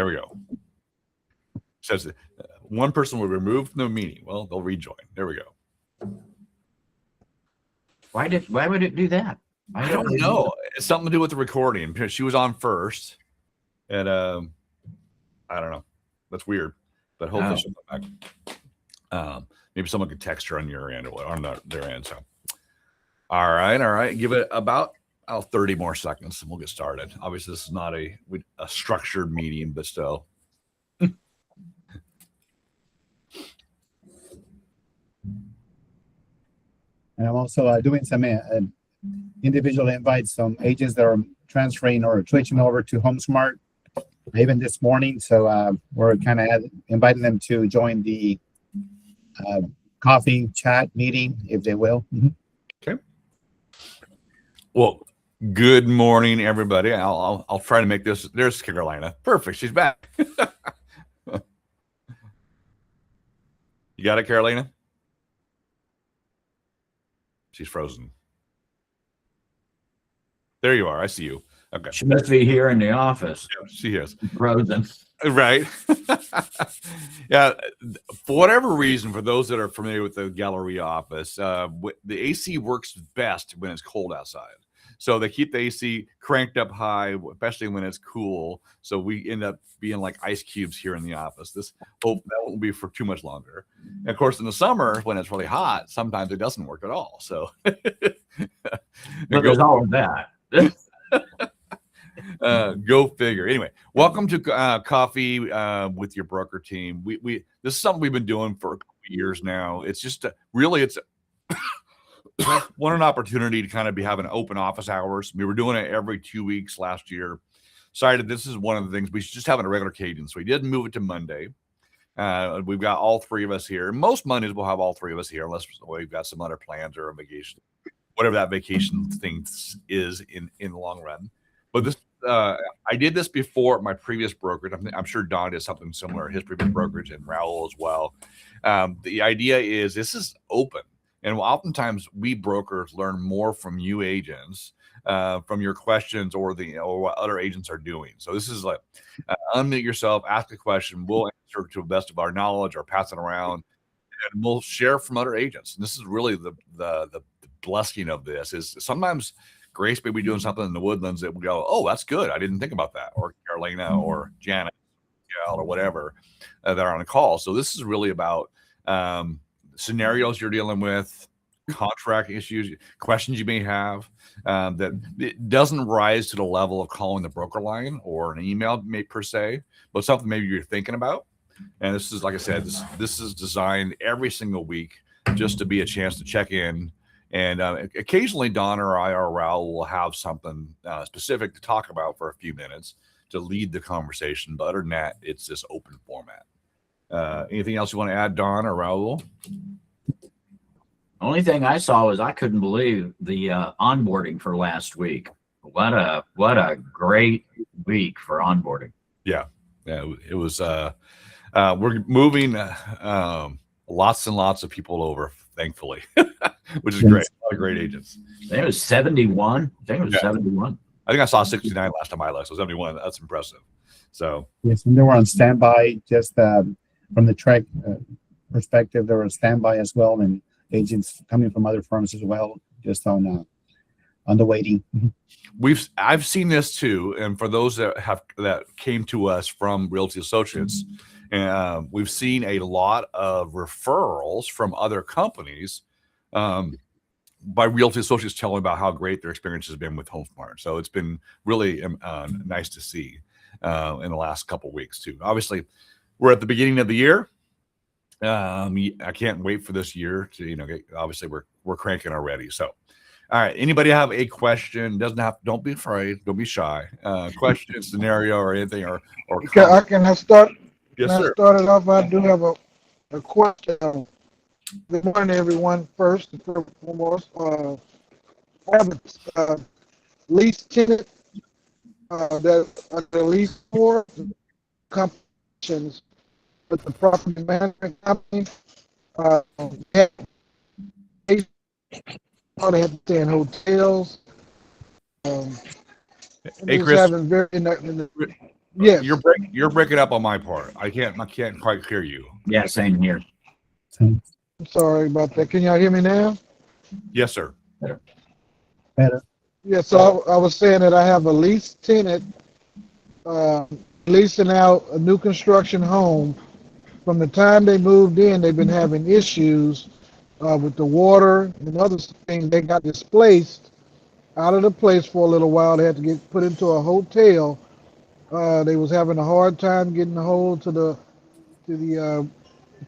There we go. Says one person will be removed from the meeting. Well, they'll rejoin. There we go. Why would it do that? I don't know. It's something to do with the recording because she was on first, and I don't know. That's weird, but hopefully she'll come back. Maybe someone could text her on your end or on their end. So, all right. Give it about 30 more seconds, and we'll get started. Obviously, this is not a structured meeting, but still. And I'm also doing some individual invites, some agents that are transferring or switching over to HomeSmart, even this morning. So we're kind of inviting them to join the coffee chat meeting, if they will. Okay. Well, good morning, everybody. I'll try to make this. There's Carolina. Perfect. She's back. You got it, Carolina? She's frozen. There you are. I see you. Okay. She must be here in the office. Yeah, she is. Frozen. Right. Yeah. For whatever reason, for those that are familiar with the gallery office, the AC works best when it's cold outside. So they keep the AC cranked up high, especially when it's cool. So we end up being like ice cubes here in the office. That won't be for too much longer. And of course, in the summer, when it's really hot, sometimes it doesn't work at all. So but there's all of that. Go figure. Anyway, welcome to Coffee with Your Broker Team. We this is something we've been doing for a couple of years now. It's just really an opportunity to kind of be having open office hours. We were doing it every 2 weeks last year. Decided this is one of the things we should just have a regular cadence. So we did move it to Monday. We've got all three of us here. Most Mondays we'll have all three of us here, unless we've got some other plans or a vacation, whatever that vacation thing is in the long run. But this, I did this before at my previous brokerage. I'm sure Don did something similar at his previous brokerage and Raul as well. The idea is this is open. And oftentimes we brokers learn more from you agents, from your questions or what other agents are doing. So this is like unmute yourself, ask a question. We'll answer to the best of our knowledge or pass it around, and we'll share from other agents. And this is really the blessing of this is sometimes Grace may be doing something in the Woodlands that we go, oh, that's good. I didn't think about that. Or Carolina or Janet or whatever that are on a call. So this is really about scenarios you're dealing with, contract issues, questions you may have, that it doesn't rise to the level of calling the broker line or an email per se, but something maybe you're thinking about. And this is, like I said, this is designed every single week just to be a chance to check in. And occasionally Don or I or Raul will have something specific to talk about for a few minutes to lead the conversation. But other than that, it's this open format. Anything else you want to add, Don or Raul? Only thing I saw was I couldn't believe the onboarding for last week. What a great week for onboarding. Yeah, it was. We're moving lots and lots of people over, thankfully, which is great. A lot of great agents. I think it was 71. 71. I think I saw 69 last time I looked. So 71. That's impressive. So yes, and they were on standby. Just from the track perspective, they were on standby as well, and agents coming from other firms as well, just on the waiting. I've seen this too, and for those that came to us from Realty Associates, and we've seen a lot of referrals from other companies by Realty Associates telling about how great their experience has been with HomeSmart. So it's been really nice to see in the last couple of weeks too. Obviously, we're at the beginning of the year. I can't wait for this year to obviously we're cranking already. So, all right. Anybody have a question? Don't be afraid. Don't be shy. Question, scenario, or anything, or can I start? Yes, sir. Start it off. I do have a question. Good morning, everyone. First and foremost, I have a lease tenant that the lease for competitions with the property management company. They have to stay in hotels. Hey, Chris. Yes. You're breaking up on my part. I can't quite hear you. Yeah, same here. So, I'm sorry about that. Can y'all hear me now? Yes, sir. better. Yeah, so I was saying that I have a lease tenant leasing out a new construction home. From the time they moved in, they've been having issues with the water and other things. They got displaced out of the place for a little while. They had to get put into a hotel. They was having a hard time getting a hold to the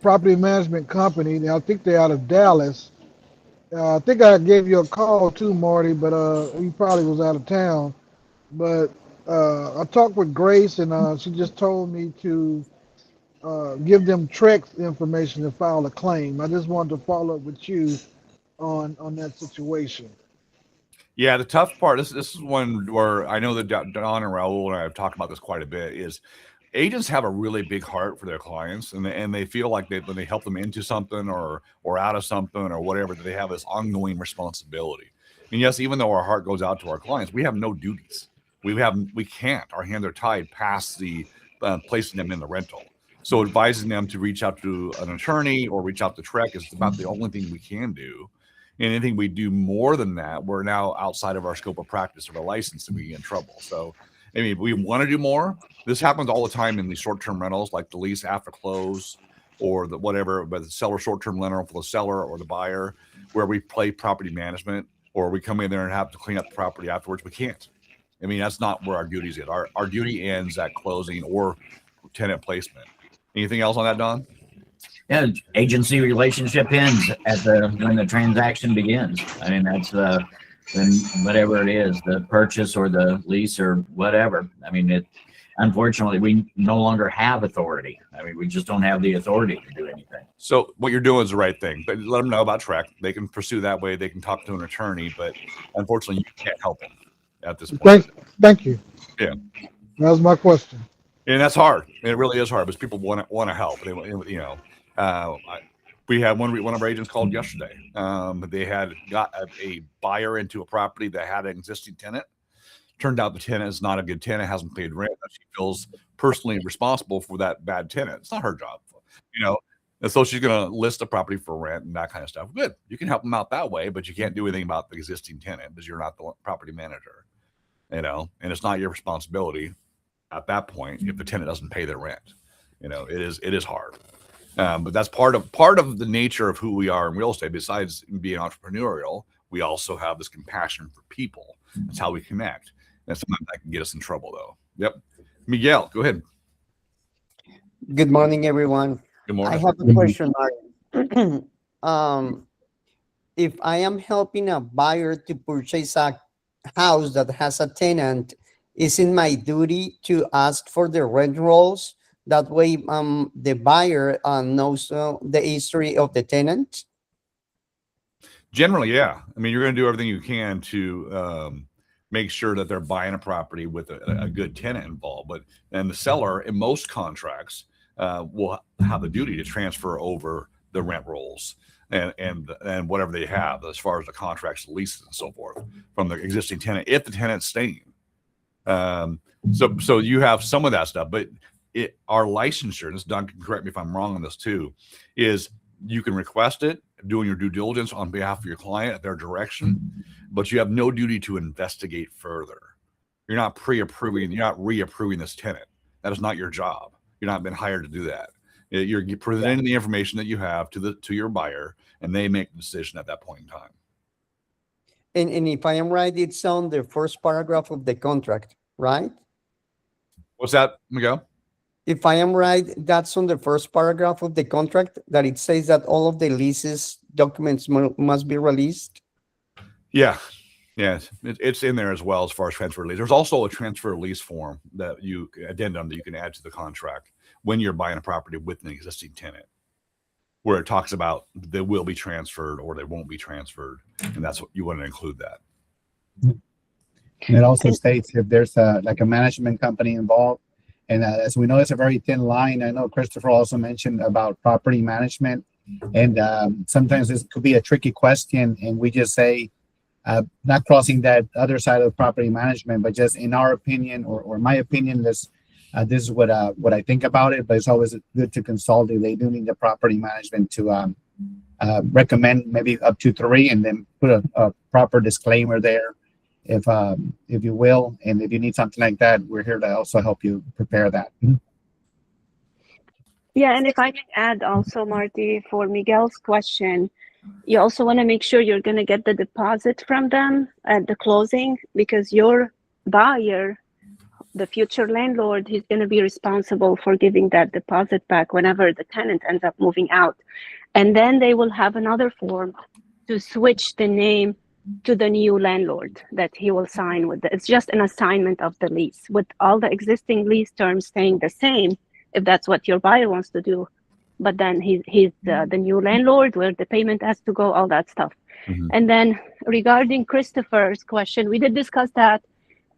property management company. Now, I think they're out of Dallas. I think I gave you a call too, Marty, but he probably was out of town. But I talked with Grace, and she just told me to give them Trex information to file a claim. I just wanted to follow up with you on that situation. Yeah, the tough part. This is one where I know that Don and Raul and I have talked about this quite a bit. Is agents have a really big heart for their clients, and they feel like when they help them into something or out of something or whatever, that they have this ongoing responsibility. And yes, even though our heart goes out to our clients, we have no duties. We can't. Our hands are tied past the placing them in the rental. So advising them to reach out to an attorney or reach out to Trek is about the only thing we can do. Anything we do more than that, we're now outside of our scope of practice of our license and we get in trouble. So, I mean, we want to do more. This happens all the time in the short-term rentals, like the lease after close or the whatever, but the seller short-term rental for the seller or the buyer, where we play property management or we come in there and have to clean up the property afterwards. We can't. I mean, that's not where our duties is. Our duty ends at closing or tenant placement. Anything else on that, Don? Yeah, agency relationship ends at when the transaction begins. I mean, that's when whatever it is, the purchase or the lease or whatever. I mean, unfortunately, we no longer have authority. I mean, we just don't have the authority to do anything. So what you're doing is the right thing, but let them know about Trek. They can pursue that way. They can talk to an attorney, but unfortunately, you can't help them at this point. Thank you. Yeah. That was my question. And that's hard. It really is hard because people want to help. They, we had one of our agents called yesterday. They had got a buyer into a property that had an existing tenant. Turned out the tenant is not a good tenant, hasn't paid rent. She feels personally responsible for that bad tenant. It's not her job, And so she's going to list the property for rent and that kind of stuff. Good. You can help them out that way, but you can't do anything about the existing tenant because you're not the property manager, and it's not your responsibility at that point if the tenant doesn't pay their rent. It is hard. But that's part of the nature of who we are in real estate. Besides being entrepreneurial, we also have this compassion for people. That's how we connect. And sometimes that can get us in trouble, though. Yep. Miguel, go ahead. Good morning, everyone. Good morning. I have a question, Mark. If I am helping a buyer to purchase a house that has a tenant, is it my duty to ask for the rent rolls? That way, the buyer knows the history of the tenant. Generally, yeah. I mean, you're going to do everything you can to make sure that they're buying a property with a good tenant involved. And the seller, in most contracts, will have the duty to transfer over the rent rolls and whatever they have as far as the contracts, leases, and so forth from the existing tenant if the tenant's staying. So you have some of that stuff, but our licensure, and this Don can correct me if I'm wrong on this too, is you can request it, doing your due diligence on behalf of your client at their direction, but you have no duty to investigate further. You're not pre-approving, you're not reapproving this tenant. That is not your job. You're not been hired to do that. You're presenting the information that you have to your buyer, and they make the decision at that point in time. And if I am right, it's on the first paragraph of the contract, right? What's that, Miguel? If I am right, that's on the first paragraph of the contract that it says that all of the leases documents must be released. Yeah. It's in there as well as far as transfer lease. There's also a transfer lease form addendum that you can add to the contract when you're buying a property with an existing tenant, where it talks about they will be transferred or they won't be transferred, and that's what you want to include that. And it also states if there's a management company involved. And as we know, it's a very thin line. I know Christopher also mentioned about property management, and sometimes this could be a tricky question, and we just say, not crossing that other side of property management, but just in our opinion or my opinion, This is what I think about it, but it's always good to consolidate. They do need the property management to recommend maybe up to 3, and then put a proper disclaimer there, if you will. And if you need something like that, we're here to also help you prepare that. Yeah, and if I can add also, Marty, for Miguel's question, you also want to make sure you're going to get the deposit from them at the closing, because your buyer, the future landlord, he's going to be responsible for giving that deposit back whenever the tenant ends up moving out. And then they will have another form to switch the name to the new landlord that he will sign with. It's just an assignment of the lease with all the existing lease terms staying the same, if that's what your buyer wants to do. But then he's the new landlord, where the payment has to go, all that stuff. Mhm. And then regarding Christopher's question, we did discuss that.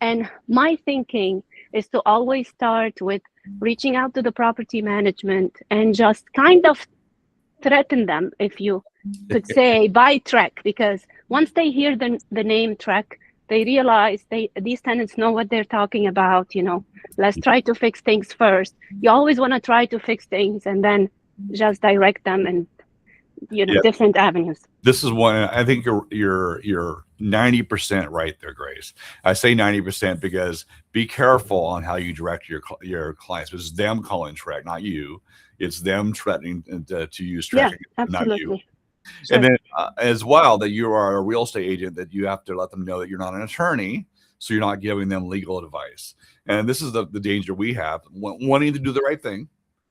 And my thinking is to always start with reaching out to the property management and just kind of threaten them, if you could say, buy Trek, because once they hear the name Trek, they realize these tenants know what they're talking about. Let's try to fix things first. You always want to try to fix things and then just direct them in Yeah. different avenues. This is one. I think you're 90% right there, Grace. I say 90% because be careful on how you direct your clients. It's them calling Trek, not you. It's them threatening to use Trek, not you. Absolutely. Sure. And then as well, that you are a real estate agent, that you have to let them know that you're not an attorney, so you're not giving them legal advice. And this is the danger we have, wanting to do the right thing.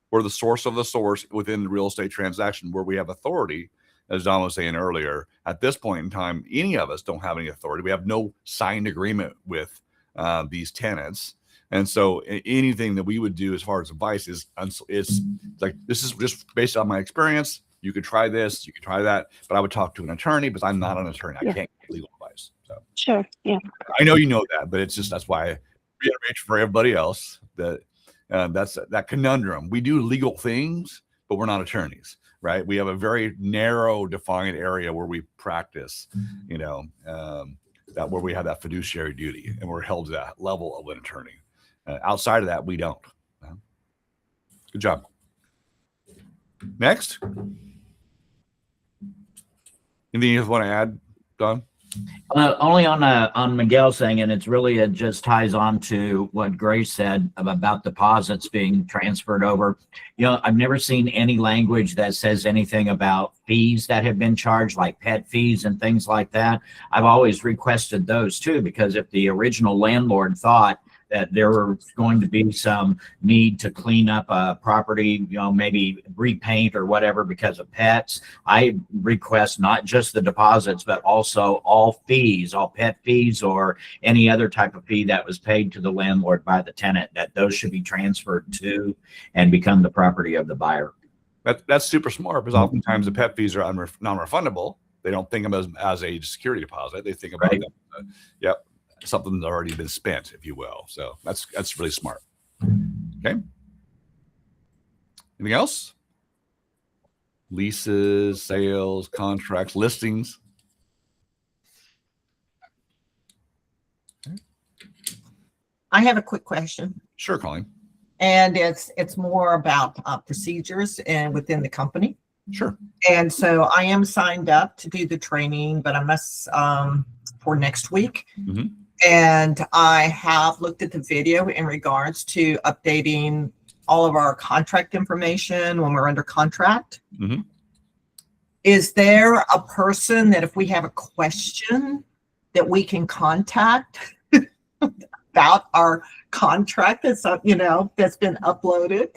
We're the source of the source within the real estate transaction, where we have authority. As Don was saying earlier, at this point in time, any of us don't have any authority. We have no signed agreement with these tenants. And so anything that we would do as far as advice is like, this is just based on my experience. You could try this, you could try that, but I would talk to an attorney, because I'm not an attorney. I can't give legal advice. So Sure. Yeah. I know you know that, but it's just, that's why I reiterate for everybody else that that's that conundrum. We do legal things, but we're not attorneys, right? We have a very narrow defined area where we practice, that where we have that fiduciary duty, and we're held to that level of an attorney. Outside of that, we don't. Good job. Next. Anything you want to add, Don? Only on Miguel saying, and it's really, it just ties on to what Grace said about deposits being transferred over. I've never seen any language that says anything about fees that have been charged, like pet fees and things like that. I've always requested those too, because if the original landlord thought that there were going to be some need to clean up a property, maybe repaint or whatever because of pets, I request not just the deposits, but also all fees, all pet fees, or any other type of fee that was paid to the landlord by the tenant, that those should be transferred to and become the property of the buyer. That's super smart, because oftentimes the pet fees are non-refundable. They don't think of them as a security deposit. They think about Right. them. Something that's already been spent, if you will. So that's really smart. Okay. Anything else? Leases, sales, contracts, listings. I have a quick question, Sure, Colleen. and it's more about procedures and within the company. Sure. And so I am signed up to do the training, but I must for next week. Mhm. And I have looked at the video in regards to updating all of our contract information when we're under contract. Mhm. Is there a person that if we have a question that we can contact about our contract that's that's been uploaded?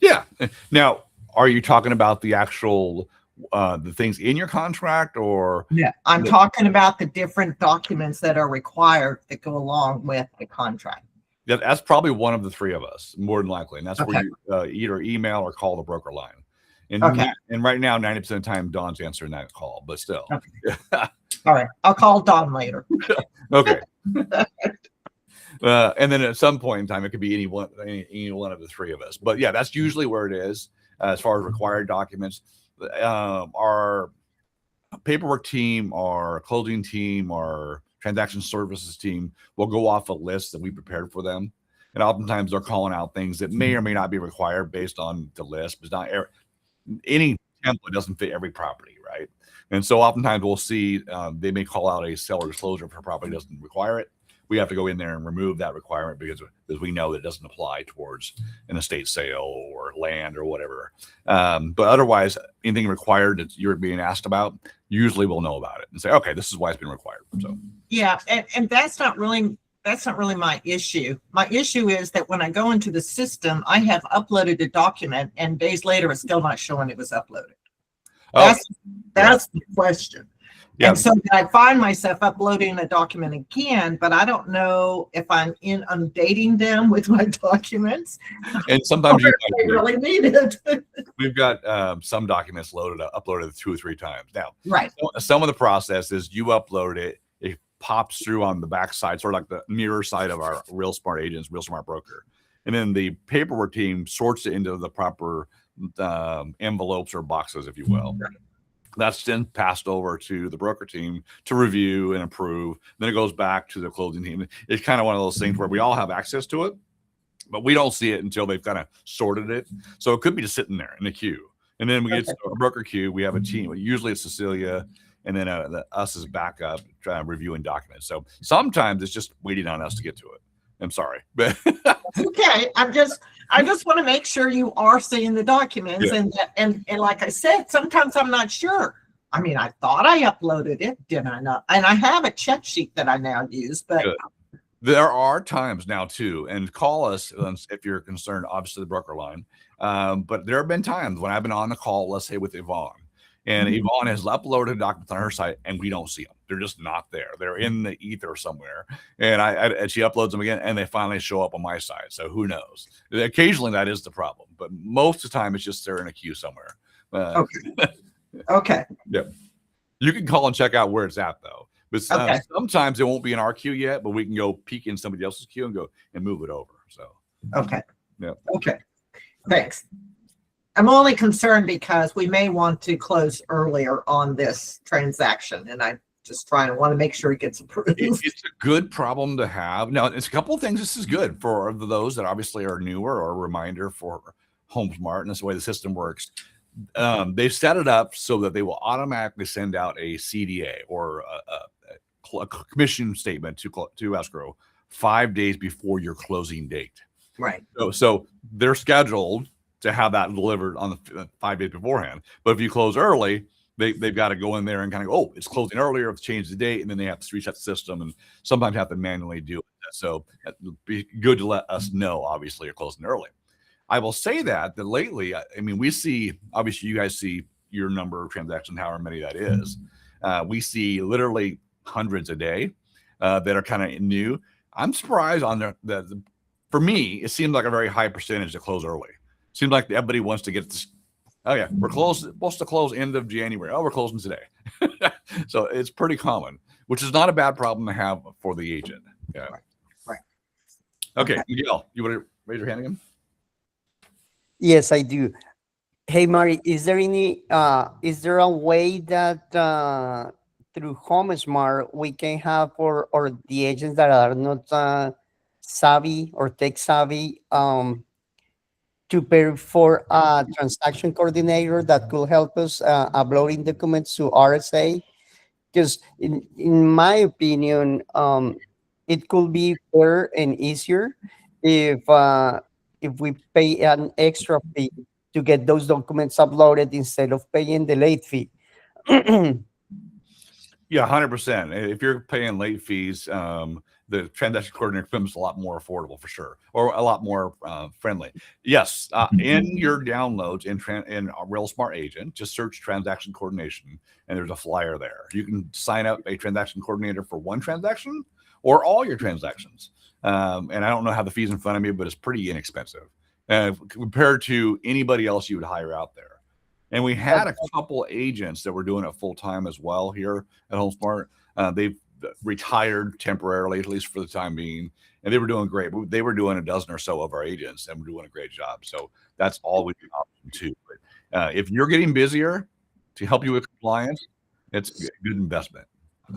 Yeah. Now, are you talking about the actual the things in your contract, or? Yeah, I'm talking about the different documents that are required that go along with the contract. Yeah, that's probably one of the three of us, more than likely, and that's Okay. where you either email or call the broker line. And Okay. and right now, 90% of the time, Don's answering that call, but still. All right, I'll call Don later. Okay. And then at some point in time, it could be any one of the three of us. But yeah, that's usually where it is as far as required documents. Our paperwork team, our closing team, our transaction services team will go off a list that we prepared for them. And oftentimes they're calling out things that may or may not be required based on the list, but it's not any template doesn't fit every property, right? And so oftentimes we'll see they may call out a seller disclosure if a property doesn't require it. We have to go in there and remove that requirement because we know that it doesn't apply towards an estate sale or land or whatever. But otherwise, anything required that you're being asked about, usually we'll know about it and say, okay, this is why it's been required. So Yeah, and that's not really my issue. My issue is that when I go into the system, I have uploaded a document and days later it's still not showing it was uploaded. That's the question. Yeah. And so I find myself uploading a document again, but I don't know if I'm dating them with my documents. And sometimes or if they really need it. we've got some documents uploaded 2 or 3 times. Now, Right. some of the process is you upload it, it pops through on the backside, sort of like the mirror side of our Real Smart Agents, Real Smart Broker. And then the paperwork team sorts it into the proper envelopes or boxes, if you will. That's then passed over to the broker team to review and approve. Then it goes back to the closing team. It's kind of one of those things where we all have access to it, but we don't see it until they've kind of sorted it. So it could be just sitting there in the queue. And then we get to a broker queue. We have a team. Usually it's Cecilia and then us as backup reviewing documents. So sometimes it's just waiting on us to get to it. I'm sorry, but Okay. I just want to make sure you are seeing the documents. Yeah. And like I said, sometimes I'm not sure. I mean, I thought I uploaded it, did I not? And I have a check sheet that I now use, but Good. There are times now too, and call us if you're concerned, obviously the broker line. But there have been times when I've been on the call, let's say with Yvonne, and Yvonne has uploaded documents on her site and we don't see them. They're just not there. They're in the ether somewhere. And she uploads them again and they finally show up on my side. So who knows? Occasionally that is the problem, but most of the time it's just they're in a queue somewhere. okay. You can call and check out where it's at though. But Okay. sometimes it won't be in our queue yet, but we can go peek in somebody else's queue and go and move it over. So Okay. Yeah. Okay. Thanks. I'm only concerned because we may want to close earlier on this transaction, and I just want to make sure it gets approved. it's a good problem to have. Now, it's a couple of things. This is good for those that obviously are newer, or a reminder for HomeSmart, and that's the way the system works. They've set it up so that they will automatically send out a CDA or a commission statement to escrow 5 days before your closing date. Right. So they're scheduled to have that delivered on the 5 days beforehand. But if you close early, they've got to go in there and kind of go, oh, it's closing earlier, it's changed the date, and then they have to reset the system and sometimes have to manually do it. So it'd be good to let us know, obviously, you're closing early. I will say that lately, I mean, we see, obviously you guys see your number of transactions, however many that is. We see literally hundreds a day that are kind of new. I'm surprised on for me, it seems like a very high percentage to close early. Seems like everybody wants to get this. Oh yeah, we're supposed to close end of January. Oh, we're closing today. So it's pretty common, which is not a bad problem to have for the agent. Yeah. Right. Okay, Miguel, you want to raise your hand again? Yes, I do. Hey, Mari, is there a way that through HomeSmart we can have or the agents that are not savvy or tech savvy to pay for a transaction coordinator that could help us uploading documents to RSA? Because in my opinion, it could be better and easier if we pay an extra fee to get those documents uploaded instead of paying the late fee. Yeah, 100%. If you're paying late fees, the transaction coordinator becomes a lot more affordable for sure, or a lot more friendly. Yes, in your downloads in Real Smart Agent, just search transaction coordination, and there's a flyer there. You can sign up a transaction coordinator for one transaction or all your transactions. And I don't know how the fees in front of me, but it's pretty inexpensive compared to anybody else you would hire out there. And we had a couple agents that were doing it full time as well here at HomeSmart. They've retired temporarily, at least for the time being, and they were doing great. They were doing a dozen or so of our agents and were doing a great job. So that's always an option too. But if you're getting busier to help you with compliance, it's a good investment.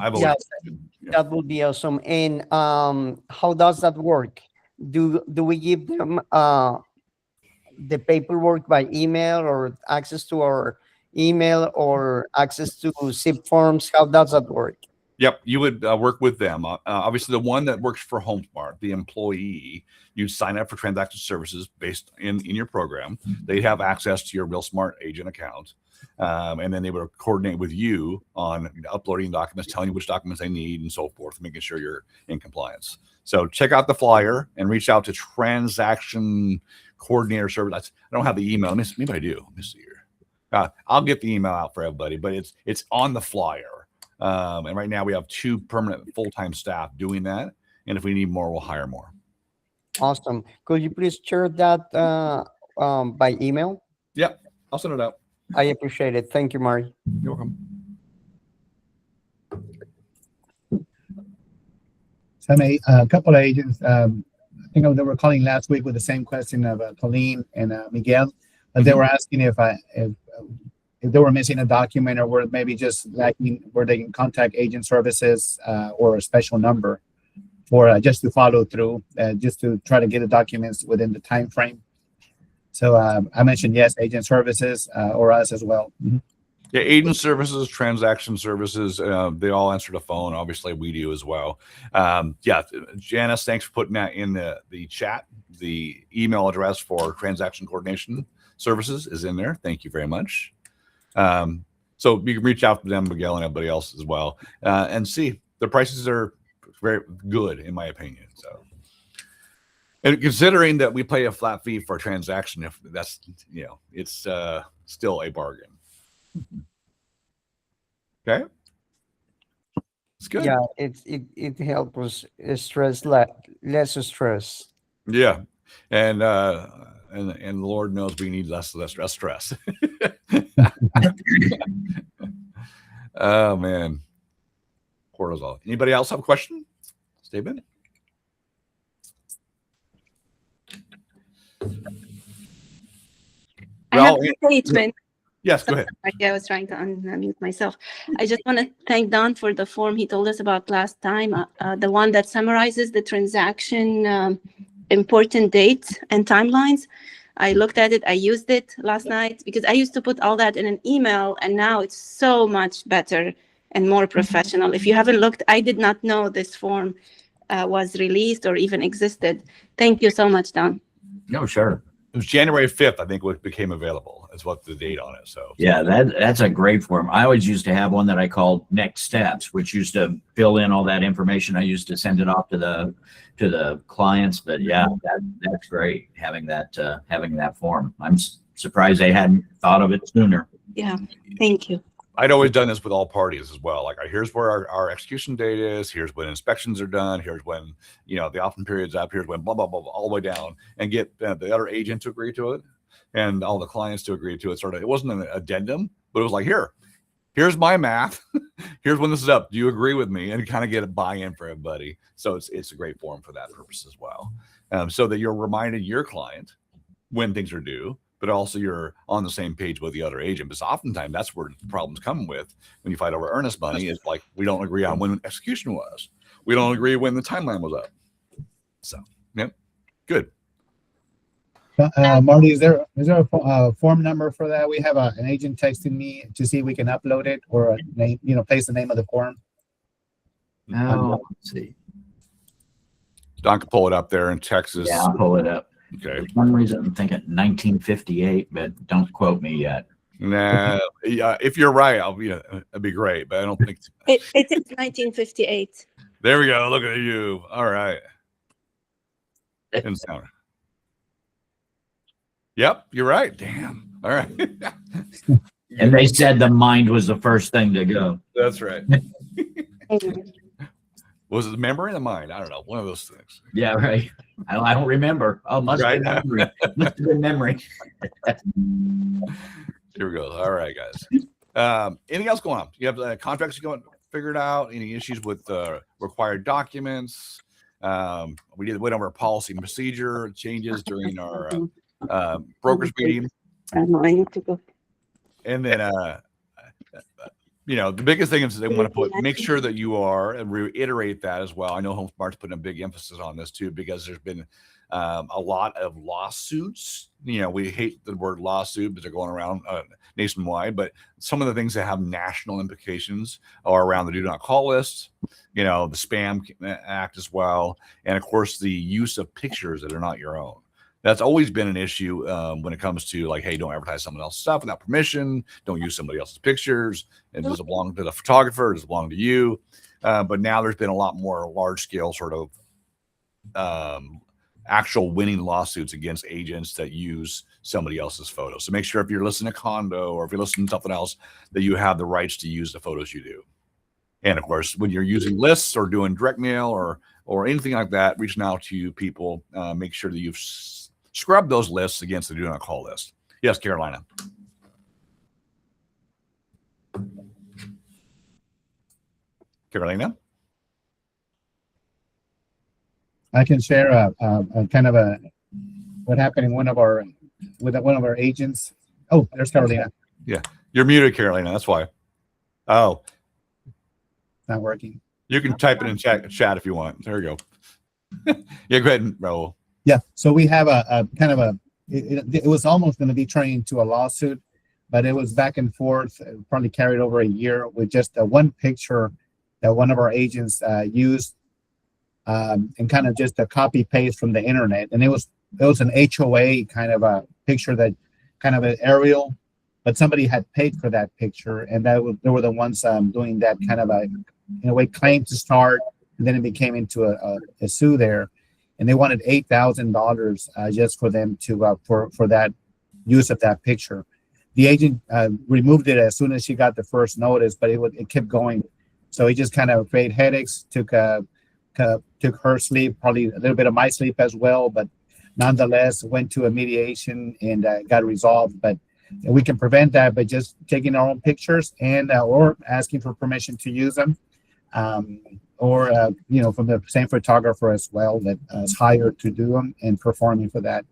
I've always That would be awesome. And how does that work? do we give them the paperwork by email, or access to our email, or access to zip forms? How does that work? Yep, you would work with them. Obviously, the one that works for HomeSmart, the employee, you sign up for transaction services based in your program. They'd have access to your Real Smart agent account, and then they would coordinate with you on uploading documents, telling you which documents they need, and so forth, making sure you're in compliance. So check out the flyer and reach out to Transaction Coordinator Service. I don't have the email. Maybe I do. Let me see here. I'll get the email out for everybody, but it's on the flyer. And right now we have 2 permanent full-time staff doing that. And if we need more, we'll hire more. Awesome. Could you please share that by email? Yep, I'll send it out. I appreciate it. Thank you, Marty. You're welcome. So a couple of agents, I think they were calling last week with the same question of Colleen and Miguel. They were asking if they were missing a document, or were maybe just lacking where they can contact agent services or a special number for just to follow through, just to try to get the documents within the time frame. So I mentioned yes, agent services or us as well. Mm-hmm. Yeah, agent services, transaction services, they all answer the phone. Obviously, we do as well. Yeah, Janice, thanks for putting that in the chat. The email address for transaction coordination services is in there. Thank you very much. So you can reach out to them, Miguel, and everybody else as well, and see. The prices are very good, in my opinion. So, and considering that we pay a flat fee for a transaction, if that's, it's still a bargain. Okay, it's good. Yeah, it helps us stress less stress. Yeah, and the Lord knows we need less stress. Oh man, cortisol. Anybody else have a question? Statement? I have a statement. Yes, go ahead. I was trying to unmute myself. I just want to thank Don for the form he told us about last time, the one that summarizes the transaction important dates and timelines. I looked at it. I used it last night because I used to put all that in an email, and now it's so much better and more professional. If you haven't looked, I did not know this form was released or even existed. Thank you so much, Don. No, sure. It was January 5th, I think, what became available. Is what the date on it. So yeah, that's a great form. I always used to have one that I called Next Steps, which used to fill in all that information. I used to send it off to the clients. But yeah, that's great having that form. I'm surprised they hadn't thought of it sooner. Yeah, thank you. I'd always done this with all parties as well. Like, here's where our execution date is. Here's when inspections are done. Here's when the option period's up. Here's when blah blah blah all the way down, and get the other agent to agree to it, and all the clients to agree to it. It wasn't an addendum, but it was like, here's my math. Here's when this is up. Do you agree with me? And kind of get a buy-in for everybody. So it's a great form for that purpose as well, so that you're reminding your client when things are due, but also you're on the same page with the other agent. Because oftentimes that's where the problems come with when you fight over earnest money. It's like, we don't agree on when execution was. We don't agree when the timeline was up. So, yeah, good. Marty, is there a form number for that? We have an agent texting me to see if we can upload it, or a name, place the name of the form. Now, let's see. Don can pull it up there in Texas. Yeah, I'll pull it up. Okay. For some reason, I'm thinking 1958, but don't quote me yet. Nah, yeah, if you're right, it'd be great, but I don't think It is 1958. There we go. Look at you. All right. Didn't sound right. Yep, you're right. Damn. All right. And they said the mind was the first thing to go. That's right. Was it the memory or the mind? I don't know. One of those things. Yeah, right. I don't remember. Oh, must have been memory. Must have been memory. Here we go. All right, guys. Anything else going on? You have contracts going figured out? Any issues with required documents? We went over policy and procedure changes during our brokers meeting. I know I need to go. And then the biggest thing is they want to make sure that you are, and reiterate that as well. I know HomeSmart's putting a big emphasis on this too, because there's been a lot of lawsuits. We hate the word lawsuit because they're going around nationwide, but some of the things that have national implications are around the do not call list, the Spam Act as well, and of course the use of pictures that are not your own. That's always been an issue when it comes to like, hey, don't advertise someone else's stuff without permission. Don't use somebody else's pictures. And does it belong to the photographer? Does it belong to you? But now there's been a lot more large scale sort of actual winning lawsuits against agents that use somebody else's photos. So make sure if you're listening to Condo or if you're listening to something else, that you have the rights to use the photos you do. And of course, when you're using lists or doing direct mail or anything like that, reaching out to people, make sure that you've scrubbed those lists against the do not call list. Yes, Carolina. Carolina? I can share a kind of what happened in one of our agents. Oh, there's Carolina. Yeah, you're muted, Carolina. That's why. Oh, Not working. you can type it in chat if you want. There you go. Yeah, go ahead, Raul. Yeah. So we have a kind of it was almost going to be turned into a lawsuit, but it was back and forth, probably carried over a year with just one picture that one of our agents used, and kind of just a copy paste from the internet. And it was an HOA kind of a picture, that kind of an aerial, but somebody had paid for that picture, and they were the ones doing that kind of in a way claim to start, and then it became into a sue there. And they wanted $8,000 just for them to for that use of that picture. The agent removed it as soon as she got the first notice, but it kept going. So it just kind of created headaches, took her sleep, probably a little bit of my sleep as well. But nonetheless, went to a mediation and got resolved. But we can prevent that by just taking our own pictures and or asking for permission to use them. Or from the same photographer as well that is hired to do them and performing for that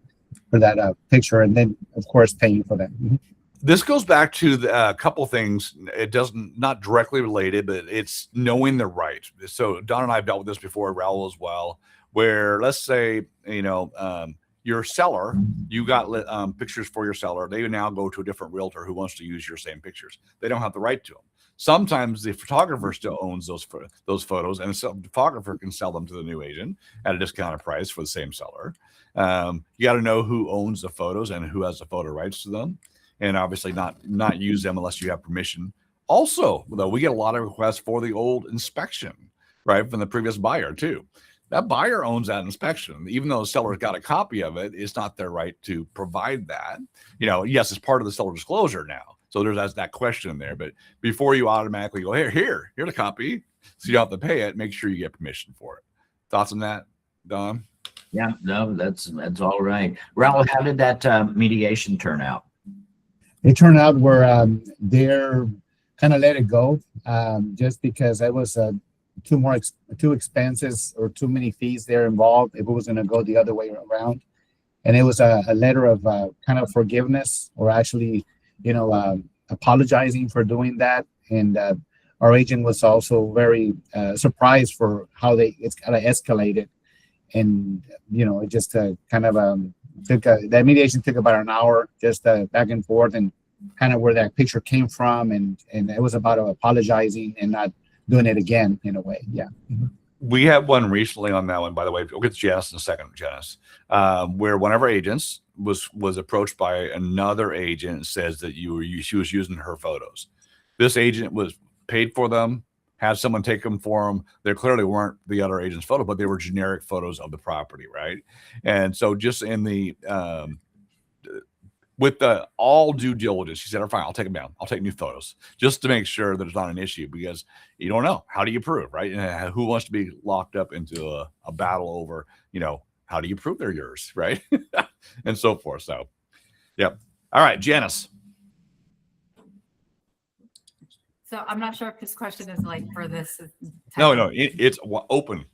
picture, and then of course paying for that. Mm-hmm. This goes back to a couple things. It doesn't, not directly related, but it's knowing the right. So Don and I have dealt with this before, Raul as well, where let's say your seller, you got pictures for your seller. They now go to a different realtor who wants to use your same pictures. They don't have the right to them. Sometimes the photographer still owns those photos, and the photographer can sell them to the new agent at a discounted price for the same seller. You got to know who owns the photos and who has the photo rights to them, and obviously not use them unless you have permission. Also, though, we get a lot of requests for the old inspection, right, from the previous buyer too. That buyer owns that inspection. Even though the seller's got a copy of it, it's not their right to provide that. Yes, it's part of the seller disclosure now. So there's that question in there. But before you automatically go, here's a copy, so you don't have to pay it, make sure you get permission for it. Thoughts on that, Don? Yeah, no, that's all right. Raul, how did that mediation turn out? It turned out where they're kind of let it go, just because it was too expenses or too many fees there involved if it was going to go the other way around. And it was a letter of kind of forgiveness, or actually apologizing for doing that. And our agent was also very surprised for how it's kind of escalated. And, it just kind of that mediation took about an hour, just back and forth, and kind of where that picture came from. And it was about apologizing and not doing it again in a way. Yeah. Mm-hmm. We had one recently on that one, by the way. We'll get to Janice in a second, Janice, where one of our agents was approached by another agent and says that she was using her photos. This agent was paid for them, had someone take them for them. They clearly weren't the other agent's photo, but they were generic photos of the property, right? And so just in the with the all due diligence, she said, "Oh, fine, I'll take them down. I'll take new photos just to make sure that it's not an issue, because you don't know. How do you prove, right? And who wants to be locked up into a battle over, how do you prove they're yours, right?" And so forth. So, yep. All right, Janice. So I'm not sure if this question is like for this. No, it's open.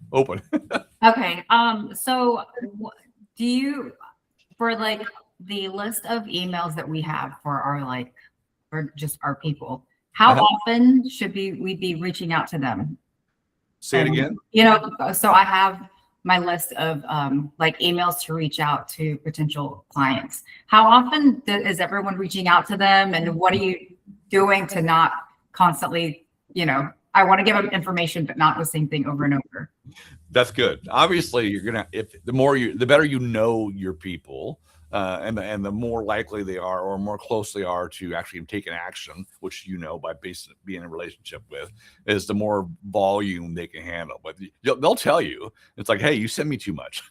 Okay. So do you, for like the list of emails that we have for our for just our people, How Uh-huh. often should we be reaching out to them? Say it again. You know, so I have my list of like emails to reach out to potential clients. How often is everyone reaching out to them, and what are you doing to not constantly, you know, I want to give them information, but not the same thing over and over. That's good. Obviously, you're gonna the better you know your people, and the more likely they are, or more close they are to actually take an action, which by being in a relationship with, is the more volume they can handle. But they'll tell you, it's like, hey, you send me too much.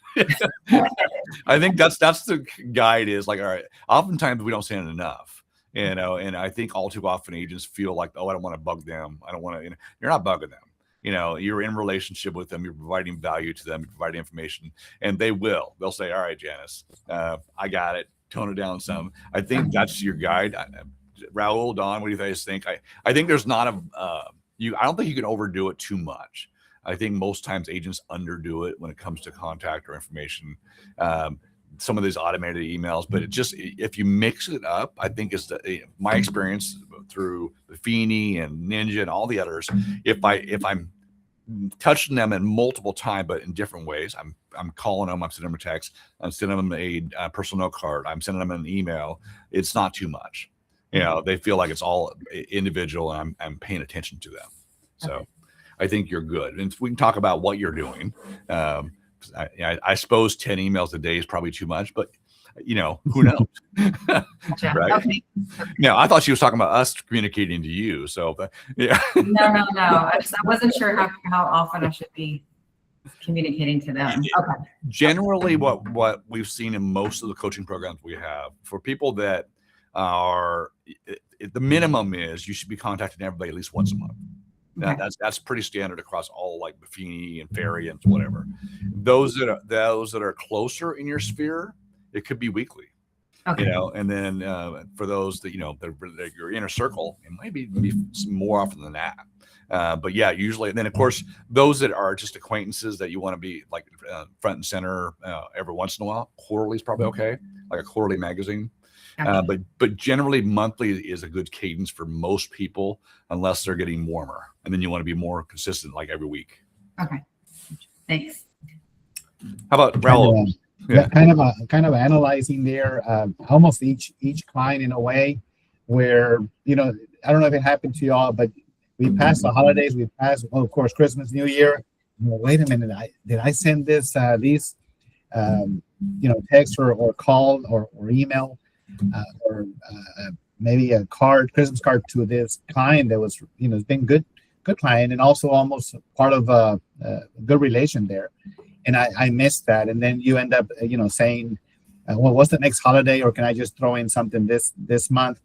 I think that's the guide is like, all right. Oftentimes we don't send enough. And I think all too often agents feel like, oh, I don't want to bug them. I don't want to. You're not bugging them. You're in relationship with them. You're providing value to them. You're providing information, and they'll say, all right, Janice, I got it. Tone it down some. I think that's your guide. Raul, Don, what do you guys think? I think there's not I don't think you can overdo it too much. I think most times agents underdo it when it comes to contact or information. Some of these automated emails, but if you mix it up, I think it's my experience through the Feeney and Ninja and all the others. If I'm touching them in multiple times, but in different ways, I'm calling them, I'm sending them a text, I'm sending them a personal note card, I'm sending them an email. It's not too much. They feel like it's all individual, and I'm paying attention to them. So I think you're good. And we can talk about what you're doing. I suppose 10 emails a day is probably too much, but who knows? Gotcha. Right? Okay. No, I thought she was talking about us communicating to you. So yeah. No. I wasn't sure how often I should be communicating to them. Okay. Generally, what we've seen in most of the coaching programs we have for people that are, the minimum is you should be contacting everybody at least once a month. Okay. That's pretty standard across all like Buffini and Ferry and whatever. Those that are closer in your sphere, it could be weekly. Okay. And then for those that that your inner circle, it might be more often than that. But yeah, usually, and then of course those that are just acquaintances that you want to be like front and center every once in a while. Quarterly is probably okay, like a quarterly magazine. Gotcha. But generally monthly is a good cadence for most people, unless they're getting warmer, and then you want to be more consistent, like every week. Okay. Thanks. How about Raul? Kind of analyzing there, almost each client in a way where, I don't know if it happened to y'all, but we passed the holidays, of course, Christmas, New Year. Wait a minute, did I send these text or call or email or maybe a Christmas card to this client that was, it's been good client, and also almost part of a good relation there. And I missed that. And then you end up, saying, well, what's the next holiday, or can I just throw in something this month?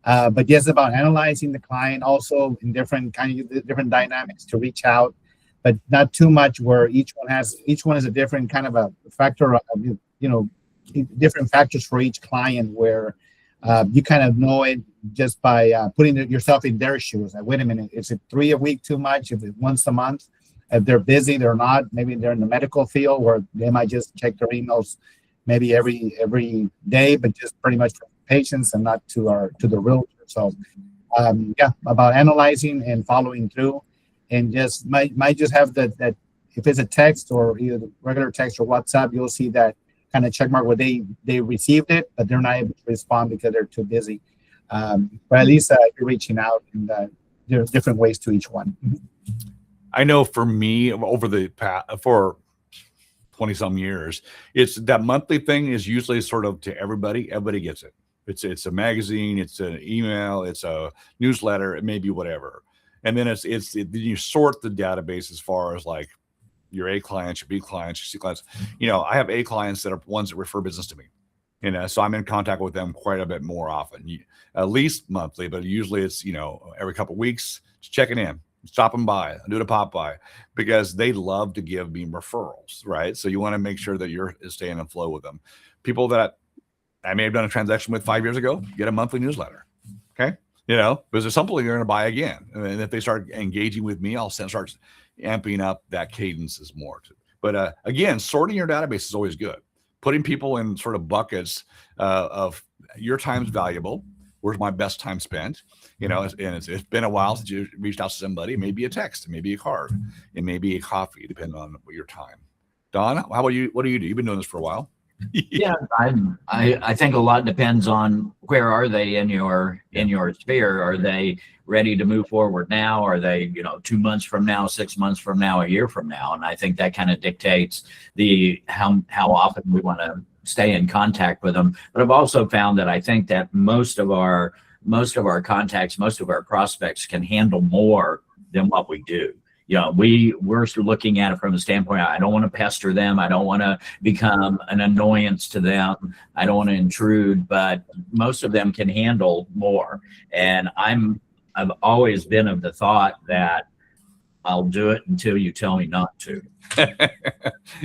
But yes, about analyzing the client also in different dynamics to reach out, but not too much where each one is a different kind of a factor of, different factors for each client, where you kind of know it just by putting yourself in their shoes. Like, wait a minute, is it 3 a week too much? If it's once a month? If they're busy, they're not. Maybe they're in the medical field where they might just check their emails maybe every day, but just pretty much for patients and not to the realtor. So about analyzing and following through, and just might just have that if it's a text or either regular text or WhatsApp, you'll see that kind of check mark where they received it, but they're not able to respond because they're too busy. But at least you're reaching out, and there are different ways to each one. I know for me, over the past, for 20 some years, it's that monthly thing is usually sort of to everybody. Everybody gets it. It's a magazine, it's an email, it's a newsletter, it may be whatever. And then you sort the database as far as like your A clients, your B clients, your C clients. I have A clients that are ones that refer business to me. So I'm in contact with them quite a bit more often, at least monthly, but usually it's, every couple of weeks, just checking in. Stopping by, doing a pop by, because they love to give me referrals, right? So you want to make sure that you're staying in flow with them. People that I may have done a transaction with 5 years ago, get a monthly newsletter, okay? Because there's something you're going to buy again, and if they start engaging with me, I'll start amping up that cadences more. But again, sorting your database is always good. Putting people in sort of buckets of your time's valuable. Where's my best time spent? You know, and it's been a while since you reached out to somebody. Maybe a text, maybe a card, it may be a coffee, depending on your time. Don, how about you? What do you do? You've been doing this for a while. Yeah, I think a lot depends on where are they in your sphere. Are they ready to move forward now? Are they, 2 months from now, 6 months from now, a year from now? And I think that kind of dictates how often we want to stay in contact with them. But I've also found that I think that most of our contacts, most of our prospects can handle more than what we do. We're looking at it from the standpoint, I don't want to pester them. I don't want to become an annoyance to them. I don't want to intrude, but most of them can handle more. And I've always been of the thought that I'll do it until you tell me not to.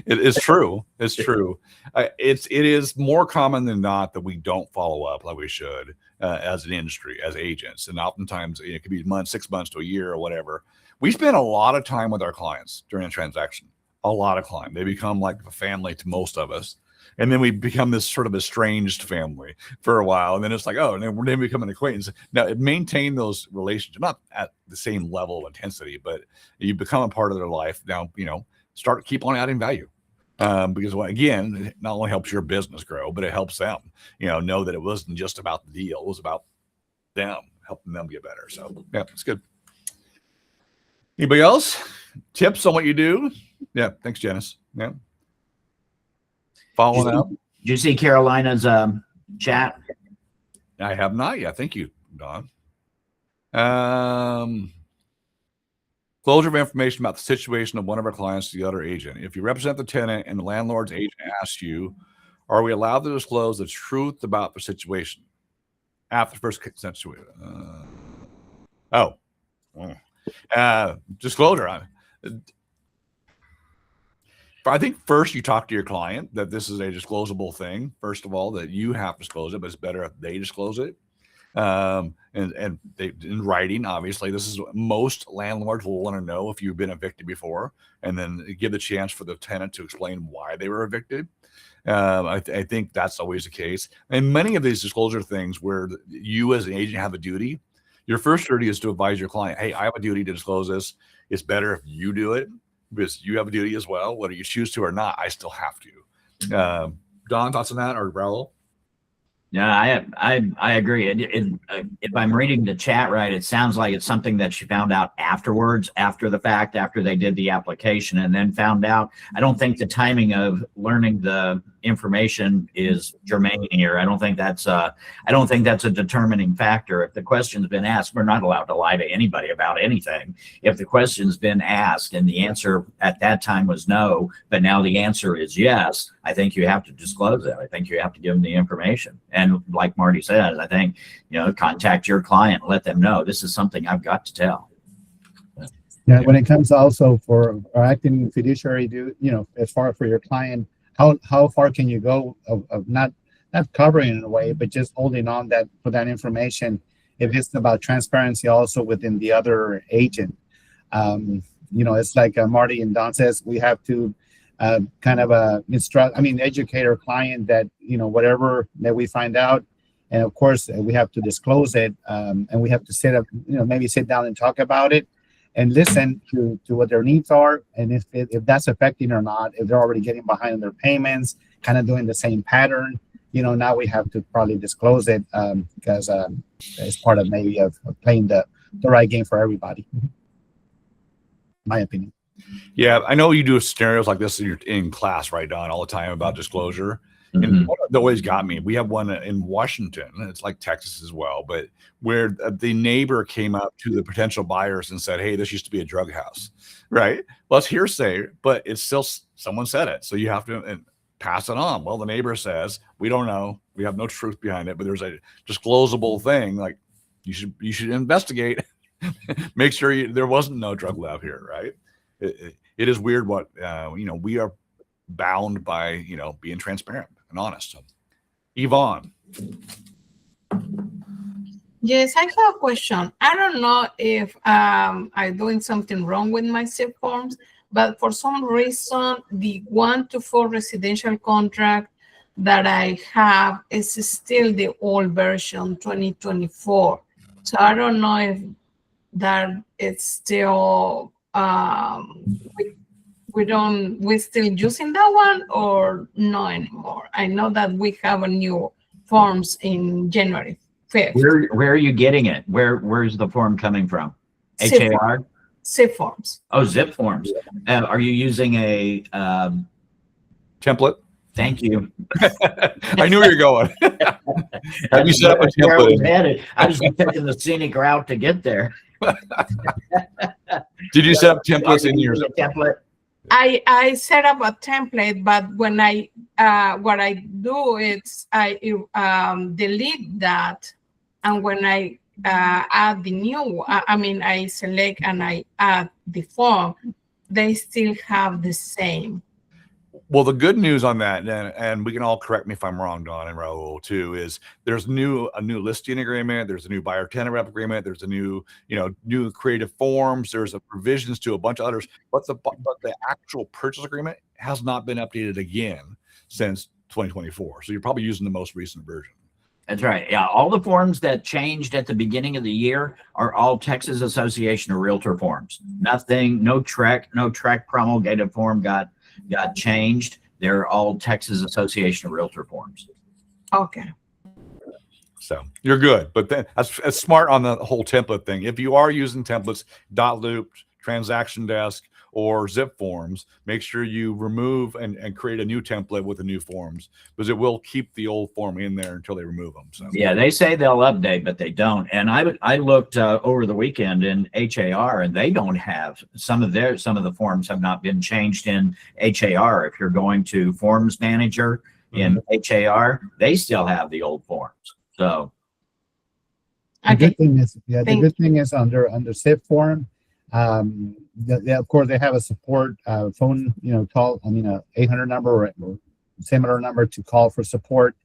It is true. It's true. It is more common than not that we don't follow up like we should as an industry, as agents. And oftentimes it could be months, 6 months to a year or whatever. We spend a lot of time with our clients during a transaction, a lot of time. They become like a family to most of us. And then we become this sort of estranged family for a while. And then it's like, oh, and then we become an acquaintance. Now, maintain those relationships, not at the same level of intensity, but you become a part of their life. Now, keep on adding value. Because again, it not only helps your business grow, but it helps them, know that it wasn't just about the deal. It was about them, helping them get better. So yeah, it's good. Anybody else? Tips on what you do? Yeah. Thanks, Janice. Yeah. Following up. Did you see Carolina's chat? I have not yet. Thank you, Don. Closure of information about the situation of one of our clients to the other agent. If you represent the tenant and the landlord's agent asks you, are we allowed to disclose the truth about the situation after the first situation? Disclosure. I think first you talk to your client that this is a disclosable thing. First of all, that you have to disclose it, but it's better if they disclose it. And they, in writing, obviously, this is most landlords will want to know if you've been evicted before, and then give the chance for the tenant to explain why they were evicted. I think that's always the case. And many of these disclosure things where you as an agent have a duty, your first duty is to advise your client, hey, I have a duty to disclose this. It's better if you do it because you have a duty as well. Whether you choose to or not, I still have to. Don, thoughts on that, or Raul? Yeah, I agree. If I'm reading the chat right, it sounds like it's something that she found out afterwards, after the fact, after they did the application, and then found out. I don't think the timing of learning the information is germane here. I don't think that's a determining factor. If the question's been asked, we're not allowed to lie to anybody about anything. If the question's been asked and the answer at that time was no, but now the answer is yes, I think you have to disclose it. I think you have to give them the information. And like Marty says, I think, contact your client, let them know this is something I've got to tell. Yeah, when it comes also for acting fiduciary, as far for your client, how far can you go of not covering in a way, but just holding on for that information if it's about transparency also within the other agent. It's like Marty and Don says, we have to educate our client that, whatever that we find out, and of course we have to disclose it, and we have to maybe sit down and talk about it and listen to what their needs are, and if that's affecting or not, if they're already getting behind on their payments, kind of doing the same pattern, now we have to probably disclose it because it's part of maybe of playing the right game for everybody. My opinion. Yeah, I know you do scenarios like this in class, right, Don, all the time about disclosure. And one that always got me, we have one in Washington, it's like Texas as well, but where the neighbor came up to the potential buyers and said, hey, this used to be a drug house, right? Well, it's hearsay, but it's still someone said it. So you have to pass it on. Well, the neighbor says, we don't know. We have no truth behind it, but there's a disclosable thing. Like you should investigate, make sure there wasn't no drug lab here, right? It is weird what, we are bound by, being transparent and honest. So, Yvonne. Yes, I have a question. I don't know if I'm doing something wrong with my SIP forms, but for some reason, the 1 to 4 residential contract that I have is still the old version 2024. So I don't know if that it's still we're still using that one or no anymore. I know that we have a new forms in January 5th. Where are you getting it? Where's the form coming from? Zip HAR? Zip forms. Oh, zip forms. Are you using a Template. thank you. I knew where you're going. Have you set up a Where I was template? headed. I was taking the scenic route to get there. Did you set up templates in your template? I set up a template, but when I what I do is I delete that, and when I add the new, I select and I add the form, they still have the same. Well, the good news on that, and we can all correct me if I'm wrong, Don and Raul too, is there's a new listing agreement, there's a new buyer tenant rep agreement, there's a new creative forms, there's a provisions to a bunch of others, but the actual purchase agreement has not been updated again since 2024. So you're probably using the most recent version. That's right. Yeah, all the forms that changed at the beginning of the year are all Texas Association of Realtor forms. Nothing, no Trek promulgated form got changed. They're all Texas Association of Realtor forms. Okay. So you're good, but then that's smart on the whole template thing. If you are using templates, dot loop, transaction desk, or zip forms, make sure you remove and create a new template with the new forms, because it will keep the old form in there until they remove them. So Yeah, they say they'll update, but they don't. And I looked over the weekend in HAR, and they don't have some of the forms have not been changed in HAR. If you're going to Forms Manager in HAR, they still have the old forms. So The Okay. good thing is, the Thank good thing is under SIP form, of course they have a support phone, call, 800 number or similar number to call for support.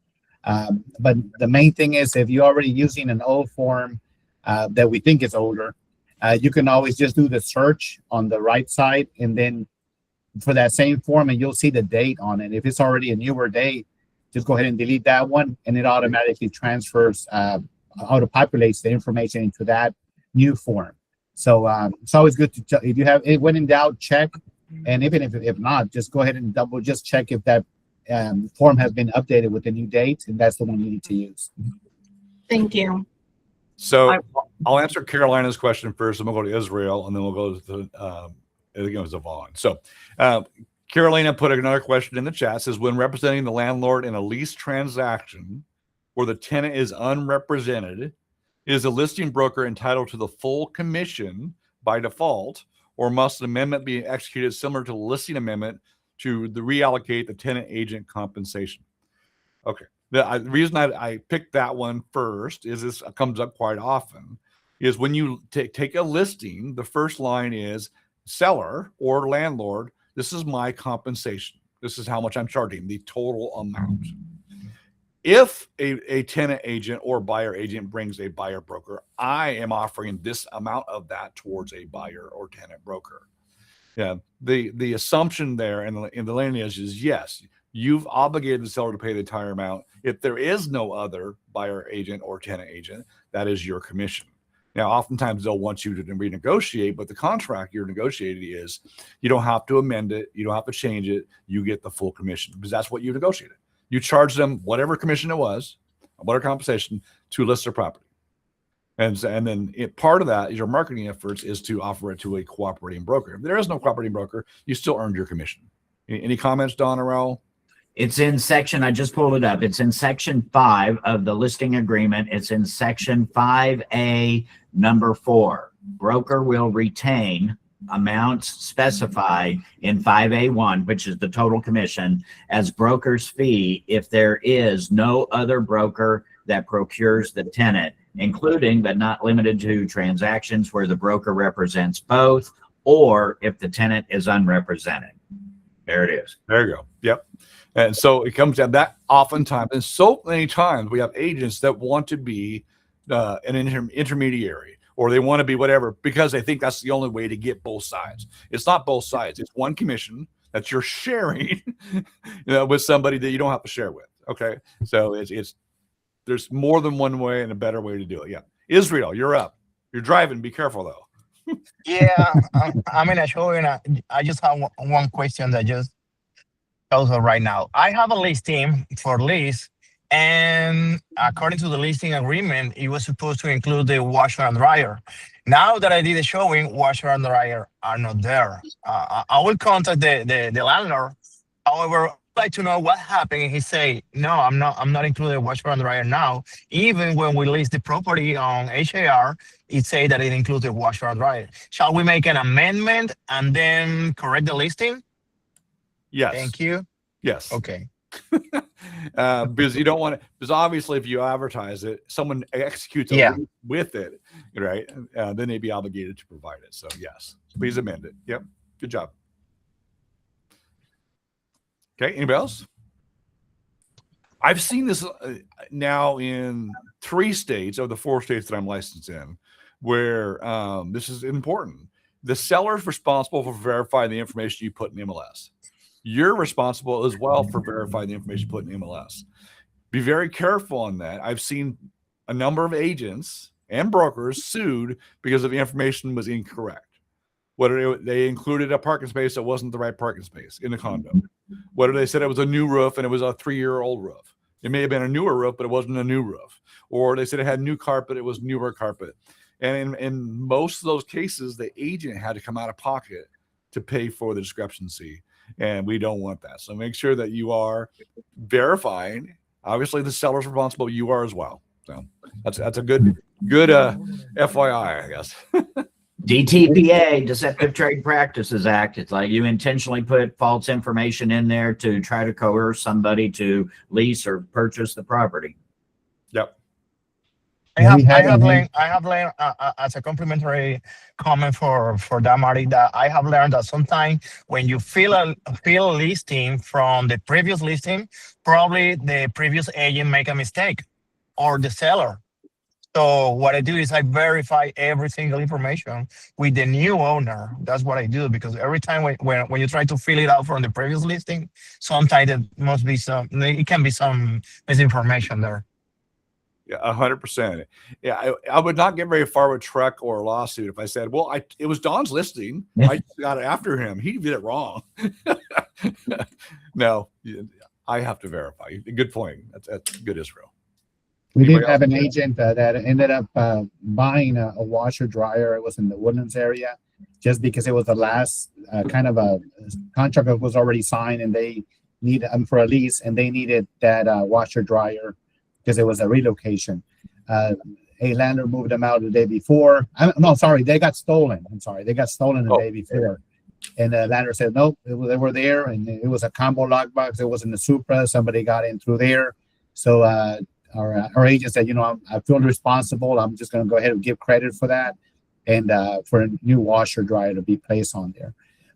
But the main thing is, if you're already using an old form that we think is older, you can always just do the search on the right side, and then for that same form, and you'll see the date on it. If it's already a newer date, just go ahead and delete that one, and it automatically transfers, auto-populates the information into that new form. So it's always good to if you have it, when in doubt, check, and even if not, just go ahead and just check if that form has been updated with the new date, and that's the one you need to use. Thank you. So I'll answer Carolina's question first, and we'll go to Israel, and then we'll go to Zavon. So Carolina put another question in the chat, says, when representing the landlord in a lease transaction where the tenant is unrepresented, is the listing broker entitled to the full commission by default, or must an amendment be executed similar to the listing amendment to reallocate the tenant agent compensation? Okay. The reason I picked that one first is this comes up quite often, is when you take a listing, the first line is seller or landlord, this is my compensation. This is how much I'm charging, the total amount. If a tenant agent or buyer agent brings a buyer broker, I am offering this amount of that towards a buyer or tenant broker. Yeah, the assumption there in the lineage is, yes, you've obligated the seller to pay the entire amount. If there is no other buyer agent or tenant agent, that is your commission. Now, oftentimes they'll want you to renegotiate, but the contract you're negotiating is you don't have to amend it, you don't have to change it, you get the full commission, because that's what you negotiated. You charge them whatever commission it was, whatever compensation, to list their property. And then part of that is your marketing efforts is to offer it to a cooperating broker. If there is no cooperating broker, you still earned your commission. Any comments, Don or Raul? it's in section, I just pulled it up. It's in section 5 of the listing agreement. It's in section 5A, number 4. Broker will retain amounts specified in 5A1, which is the total commission, as broker's fee if there is no other broker that procures the tenant, including but not limited to transactions where the broker represents both, or if the tenant is unrepresented. There it is. There you go. Yep. And so it comes down that oftentimes, and so many times we have agents that want to be an intermediary, or they want to be whatever, because they think that's the only way to get both sides. It's not both sides. It's one commission that you're sharing with somebody that you don't have to share with. Okay, so it's there's more than one way and a better way to do it. Yeah, Israel, you're up. You're driving. Be careful though. Yeah, I'm in a show, and I just have one question that just goes on right now. I have a listing for lease, and according to the listing agreement, it was supposed to include the washer and dryer. Now that I did the showing, washer and dryer are not there. I will contact the landlord. However, I'd like to know what happened. He say, no, I'm not including washer and dryer now. Even when we list the property on HAR, it say that it includes the washer and dryer. Shall we make an amendment and then correct the listing? Yes. Thank you. Yes. Okay. Because you don't want to, because obviously if you advertise it, someone executes Yeah. with it, right? Then they'd be obligated to provide it. So yes, please amend it. Yep. Good job. Okay. Anybody else? I've seen this now in 3 states of the 4 states that I'm licensed in, where this is important. The seller is responsible for verifying the information you put in MLS. You're responsible as well for verifying the information put in MLS. Be very careful on that. I've seen a number of agents and brokers sued because the information was incorrect. Whether they included a parking space that wasn't the right parking space in the condo, whether they said it was a new roof and it was a 3-year-old roof. It may have been a newer roof, but it wasn't a new roof. Or they said it had new carpet, it was newer carpet. And in most of those cases, the agent had to come out of pocket to pay for the discrepancy. And we don't want that. So make sure that you are verifying. Obviously, the seller's responsible. You are as well. So that's a good FYI, I guess. DTPA, Deceptive Trade Practices Act. It's like you intentionally put false information in there to try to coerce somebody to lease or purchase the property. Yep. I have learned as a complimentary comment for that, Marty, that I have learned that sometimes when you fill a listing from the previous listing, probably the previous agent make a mistake or the seller. So what I do is I verify every single information with the new owner. That's what I do, because every time when you try to fill it out from the previous listing, sometimes it can be some misinformation there. Yeah, 100%. Yeah, I would not get very far with truck or a lawsuit if I said, well, it was Don's listing. I got it after him. He did it wrong. No, I have to verify. Good point. That's good, Israel. We Anybody did have else? an agent that ended up buying a washer dryer. It was in the Woodlands area, just because it was the last kind of a contract that was already signed, and they needed for a lease, and they needed that washer dryer because it was a relocation. A landlord moved them out the day before. They got stolen. I'm sorry, they got stolen the day before. And the landlord said, nope, they were there, and it was a combo lockbox. It was in the Supra. Somebody got in through there. So our agent said, I feel responsible. I'm just going to go ahead and give credit for that, and for a new washer dryer to be placed on there.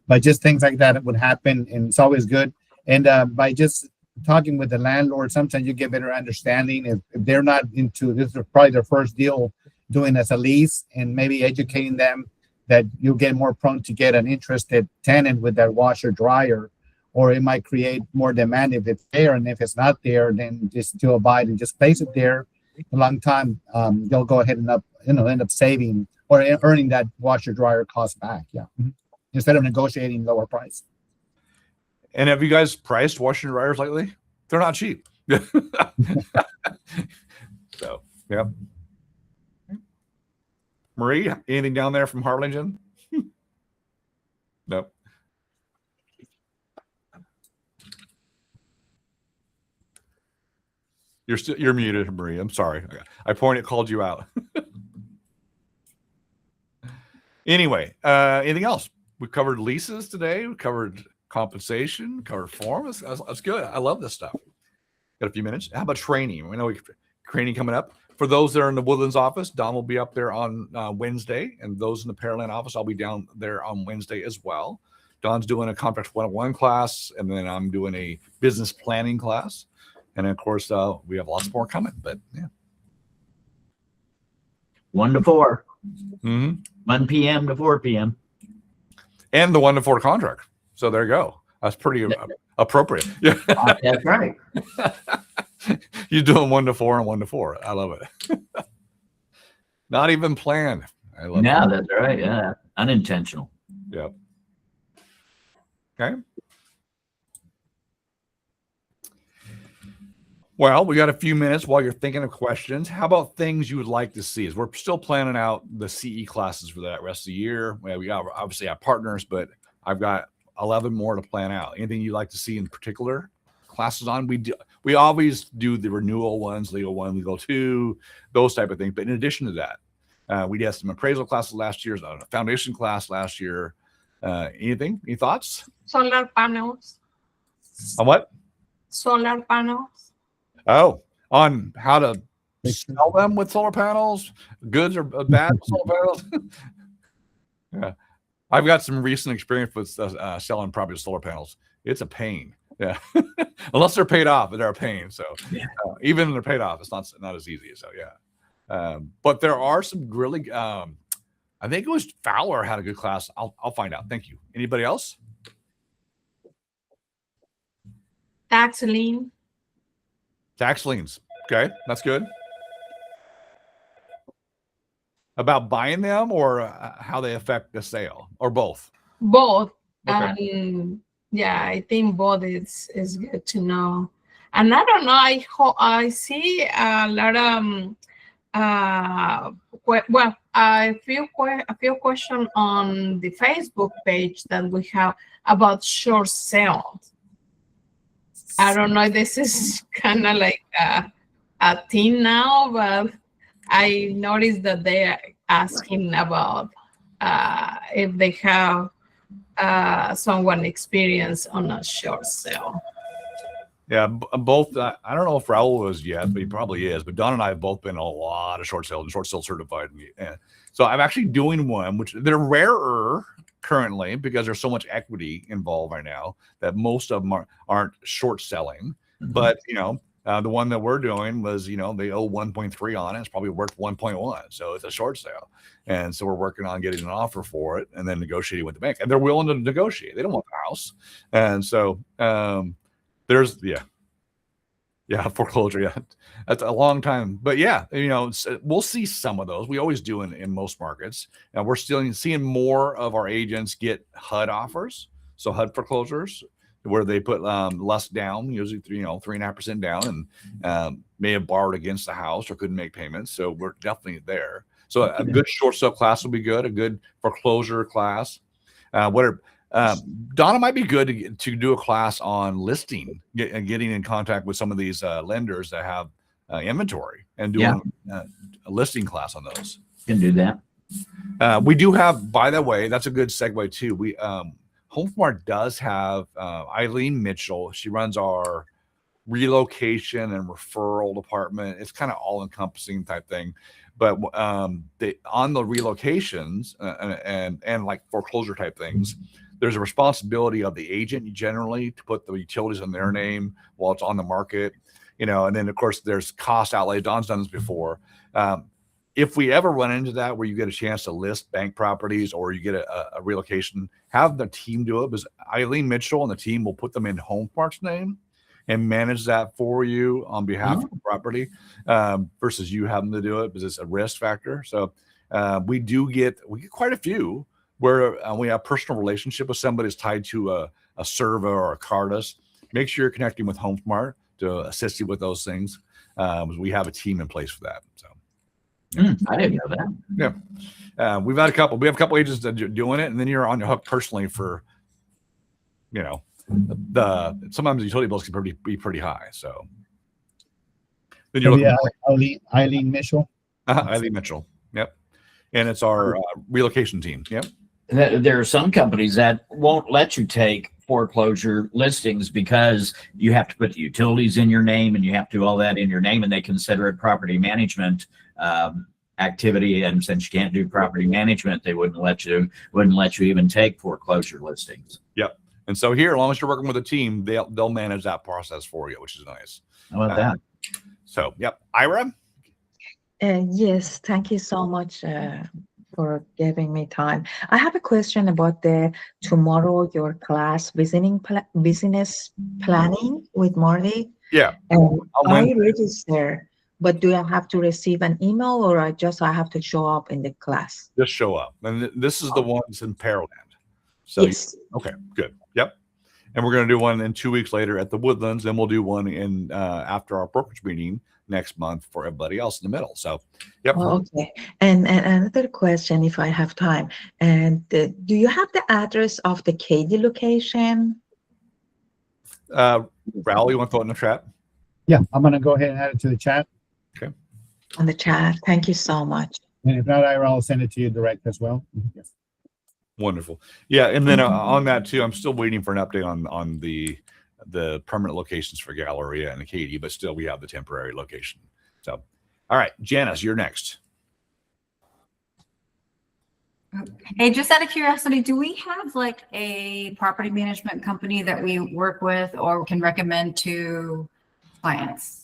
But just things like that would happen, and it's always good. And by just talking with the landlord, sometimes you get better understanding. If they're not into this, is probably their first deal doing as a lease, and maybe educating them that you'll get more prone to get an interested tenant with that washer dryer, or it might create more demand if it's there. And if it's not there, then just to abide and just place it there a long time. They'll go ahead and end up saving or earning that washer dryer cost back. Yeah. Mm-hmm. Instead of negotiating lower price. And have you guys priced washer dryers lately? They're not cheap. So, yeah. Marie, anything down there from Harlingen? Nope. You're muted, Marie. I'm sorry. I called you out. Anyway, anything else? We covered leases today. We covered compensation, covered form. That's good. I love this stuff. Got a few minutes. How about training? We know training coming up. For those that are in the Woodlands office, Don will be up there on Wednesday, and those in the Pearland office, I'll be down there on Wednesday as well. Don's doing a Contract 101 class, and then I'm doing a business planning class. And of course, we have lots more coming, but yeah. 1 to 4. Mm-hmm. 1 p.m. to 4 p.m. And the 1 to 4 contract. So there you go. That's pretty appropriate. Yeah. That's right. You're doing 1 to 4 and 1 to 4. I love it. Not even planned. I love No, it. that's right. Yeah. Unintentional. Yep. Okay. Well, we got a few minutes while you're thinking of questions. How about things you would like to see? As we're still planning out the CE classes for that rest of the year. Well, we got obviously have partners, but I've got 11 more to plan out. Anything you'd like to see in particular classes on? We always do the renewal ones, legal 1, legal 2, those type of things. But in addition to that, we had some appraisal classes last year, a foundation class last year. Anything? Any thoughts Solar panels. on what? Solar panels. Oh, on how to sell them with solar panels, goods or bad solar panels. Yeah, I've got some recent experience with selling property with solar panels. It's a pain. Yeah, unless they're paid off, they're a pain. So even when they're paid off, it's not as easy. So yeah, but there are some really. I think it was Fowler had a good class. I'll find out. Thank you. Anybody else? Tax lien. Tax liens. Okay, that's good. About buying them or how they affect the sale or both? Both. Okay. And yeah, I think both is good to know. And I don't know, I see a lot of a few questions on the Facebook page that we have about short sales. I don't know if this is kind of like a thing now, but I noticed that they are asking about if they have someone experience on a short sale. Yeah, both. I don't know if Raul was yet, but he probably is. But Don and I have both been a lot of short sales and short sale certified. And so I'm actually doing one, which they're rarer currently because there's so much equity involved right now that most of them aren't short selling. Mhm. But the one that we're doing was they owe 1.3 on it. It's probably worth 1.1, so it's a short sale. And so we're working on getting an offer for it and then negotiating with the bank. And they're willing to negotiate. They don't want the house, and so there's foreclosure. Yeah, that's a long time. But yeah, we'll see some of those. We always do in most markets, and we're still seeing more of our agents get HUD offers. So HUD foreclosures, where they put less down, usually 3.5% down, and may have borrowed against the house or couldn't make payments. So we're definitely there. So a good short sale class will be good. A good foreclosure class. Donna might be good to do a class on listing and getting in contact with some of these lenders that have inventory and doing a listing class on those. Can do that. We do have, by the way, that's a good segue too. We HomeSmart does have Eileen Mitchell. She runs our relocation and referral department. It's kind of all encompassing type thing. But on the relocations and like foreclosure type things, there's a responsibility of the agent generally to put the utilities in their name while it's on the market, and then of course there's cost outlay. Don's done this before. If we ever run into that where you get a chance to list bank properties or you get a relocation, have the team do it, because Eileen Mitchell and the team will put them in HomeSmart's name and manage that for you on behalf of the property versus you having to do it because it's a risk factor. So we get quite a few where we have personal relationship with somebody that's tied to a Serva or a Cardus. Make sure you're connecting with HomeSmart to assist you with those things. We have a team in place for that. So. I didn't know that. Yeah. We have a couple agents that are doing it, and then you're on your hook personally for, sometimes the utility bills can be pretty high. So then you're Eileen Mitchell. Eileen Mitchell. Yep. And it's our relocation team. Yep. There are some companies that won't let you take foreclosure listings because you have to put the utilities in your name and you have to do all that in your name, and they consider it property management activity. And since you can't do property management, they wouldn't let you even take foreclosure listings. Yep. And so here, as long as you're working with a team, they'll manage that process for you, which is nice. How about that? So, yep. Ira? Yes, thank you so much for giving me time. I have a question about the tomorrow your class business planning with Marty. Yeah. And On I Wednesday. register, but do I have to receive an email or I have to show up in the class? Just show up. And this is the ones in Pearland. So Yes. okay, good. Yep. And we're going to do one in 2 weeks later at the Woodlands. Then we'll do one in after our brokerage meeting next month for everybody else in the middle. So, yep. Oh, okay. And another question, if I have time, and do you have the address of the Katy location? Raul, you want to throw it in the chat? Yeah, I'm gonna go ahead and add it to the chat. On the chat. Thank you so much. And if not, I'll send it to you direct as well. Yes. Wonderful. Yeah, and then on that too, I'm still waiting for an update on the permanent locations for Galleria and Katy, but still we have the temporary location. So, all right, Janice, you're next. Hey, just out of curiosity, do we have like a property management company that we work with or can recommend to clients?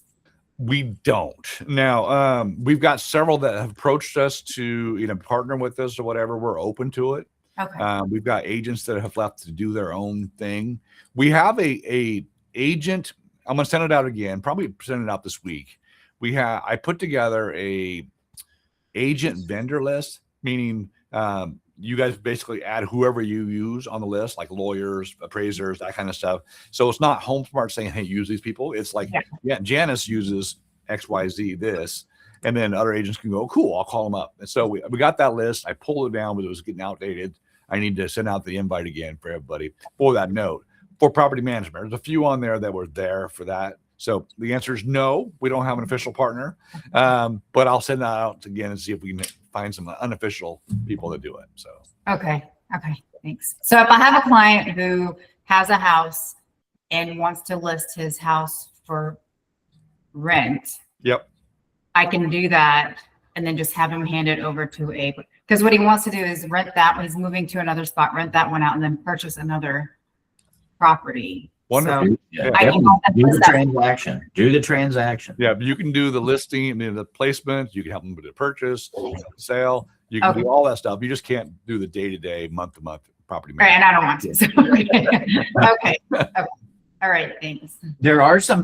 We don't. Now, we've got several that have approached us to partner with us or whatever. We're open to it. Okay. We've got agents that have left to do their own thing. We have a agent. I'm going to send it out again. Probably send it out this week. I put together a agent vendor list, meaning you guys basically add whoever you use on the list, like lawyers, appraisers, that kind of stuff. So it's not HomeSmart saying, hey, use these people. It's like, yeah, Janice uses XYZ this. And then other agents can go, cool, I'll call them up. And so we got that list. I pulled it down, but it was getting outdated. I need to send out the invite again for everybody for that note. For property management, there's a few on there that were there for that. So the answer is no, we don't have an official partner. But I'll send that out again and see if we can find some unofficial people that do it. So Okay. Thanks. So if I have a client who has a house and wants to list his house for rent, yep. I can do that and then just have him hand it over to because what he wants to do is rent that when he's moving to another spot, rent that one out and then purchase another property. Wonderful. So Yeah, I can do the transaction. Do the transaction. Yeah, but you can do the listing, the placement. You can help them with the purchase, sale. You can do all that stuff. You just can't do the day-to-day, month-to-month property Right, and management. I don't want to. So, okay. All right. Thanks. There are some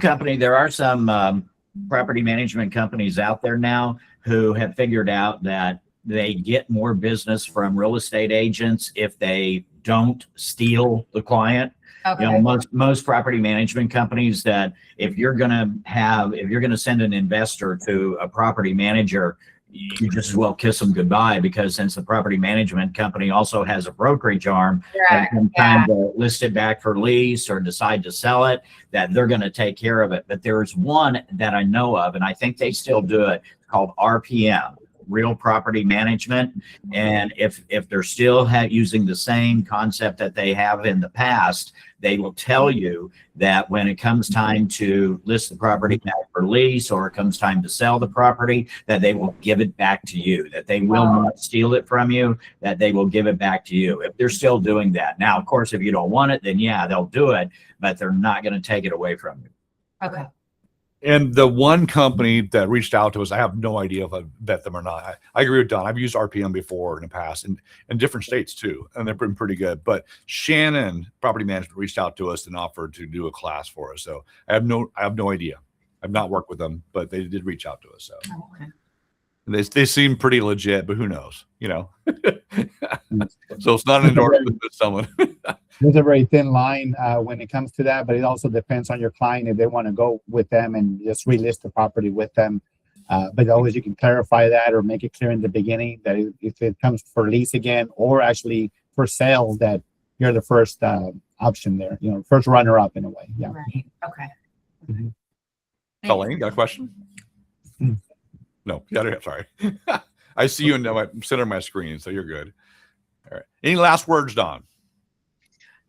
property management companies out there now who have figured out that they get more business from real estate agents if they don't steal the client. Okay. Most property management companies that if you're going to send an investor to a property manager, you just as well kiss them goodbye, because since the property management company also has a brokerage arm, Right. and time to list it back for lease or decide to sell it, that they're going to take care of it. But there's one that I know of, and I think they still do it, called RPM, Real Property Management. And if they're still using the same concept that they have in the past, they will tell you that when it comes time to list the property back for lease or it comes time to sell the property, that they will give it back to you, that they will not steal it from you, that they will give it back to you if they're still doing that. Now, of course, if you don't want it, then yeah, they'll do it, but they're not going to take it away from you. Okay. And the one company that reached out to us, I have no idea if I vet them or not. I agree with Don. I've used RPM before in the past and in different states too, and they've been pretty good. But Shannon Property Management reached out to us and offered to do a class for us. So I have no idea. I've not worked with them, but they did reach out to us. So Okay. they seem pretty legit, but who knows, So it's not an endorsement with someone. There's a very thin line when it comes to that, but it also depends on your client if they want to go with them and just relist the property with them. But always you can clarify that or make it clear in the beginning that if it comes for lease again or actually for sale, that you're the first option there, first runner up in a way. Yeah. Right. Okay. Mhm. Colleen, got a question? No, sorry. I see you in the center of my screen, so you're good. All right. Any last words, Don?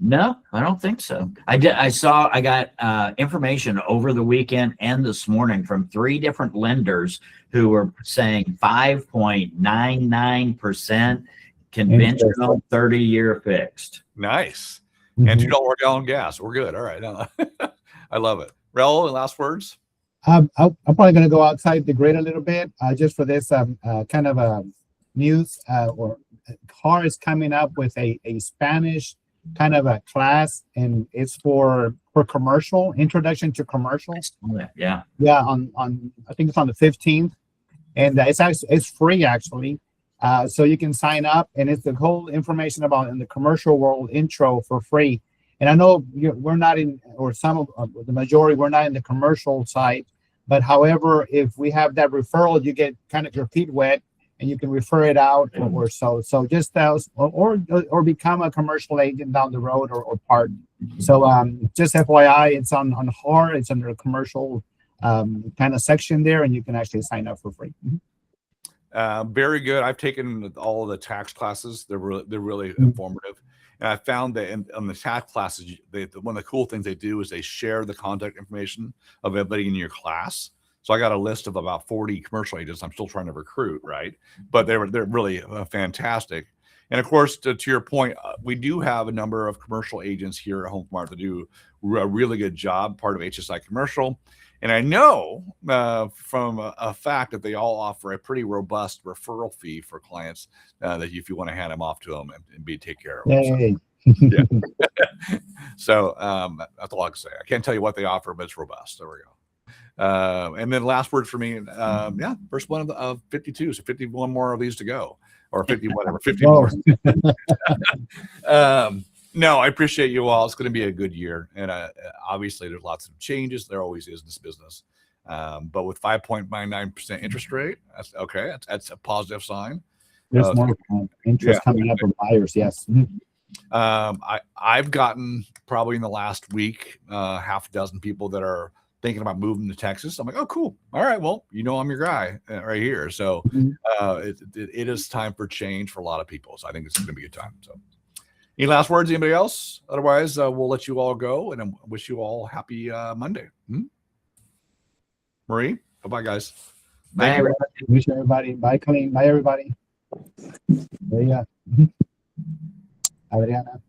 No, I don't think so. I got information over the weekend and this morning from 3 different lenders who were saying 5.99% conventional 30-year fixed. Nice. Mhm. And $2 a gallon gas. We're good. All right. I love it. Raul, last words? I'm probably going to go outside the grid a little bit just for this kind of news or CAR is coming up with a Spanish kind of a class, and it's for commercial, introduction to commercial. Yeah. Yeah, on I think it's on the 15th, and it's free actually. So you can sign up, and it's the whole information about in the commercial world intro for free. And I know we're not in, or some of the majority, we're not in the commercial side, but however, if we have that referral, you get kind of your feet wet, and you can refer it out or so. So just or become a commercial agent down the road or part. So just FYI, it's on HAR. It's under a commercial kind of section there, and you can actually sign up for free. Very good. I've taken all of the tax classes. They're really informative. And I found that on the tax classes, one of the cool things they do is they share the contact information of everybody in your class. So I got a list of about 40 commercial agents I'm still trying to recruit, right? But they're really fantastic. And of course, to your point, we do have a number of commercial agents here at HomeSmart that do a really good job, part of HSI Commercial. And I know from a fact that they all offer a pretty robust referral fee for clients that if you want to hand them off to them and take care of them. Yay. So that's all I can say. I can't tell you what they offer, but it's robust. There we go. And then last word for me. Yeah, first one of 52. So 51 more of these to go, or 50, whatever, 50 more. No, I appreciate you all. It's going to be a good year. And obviously there's lots of changes. There always is in this business. But with 5.99% interest rate, that's okay. That's a positive sign. There's more interest coming up from buyers. Yes. I've gotten probably in the last week, half a dozen people that are thinking about moving to Texas. I'm like, oh, cool. All right. Well, I'm your guy right here. So it is time for change for a lot of people. So I think it's going to be a good time. So any last words, anybody else? Otherwise, we'll let you all go and I wish you all happy Monday. Marie, bye guys. Bye, everybody. Wish everybody. Bye, Colleen. Bye, everybody. There you go. Adriana.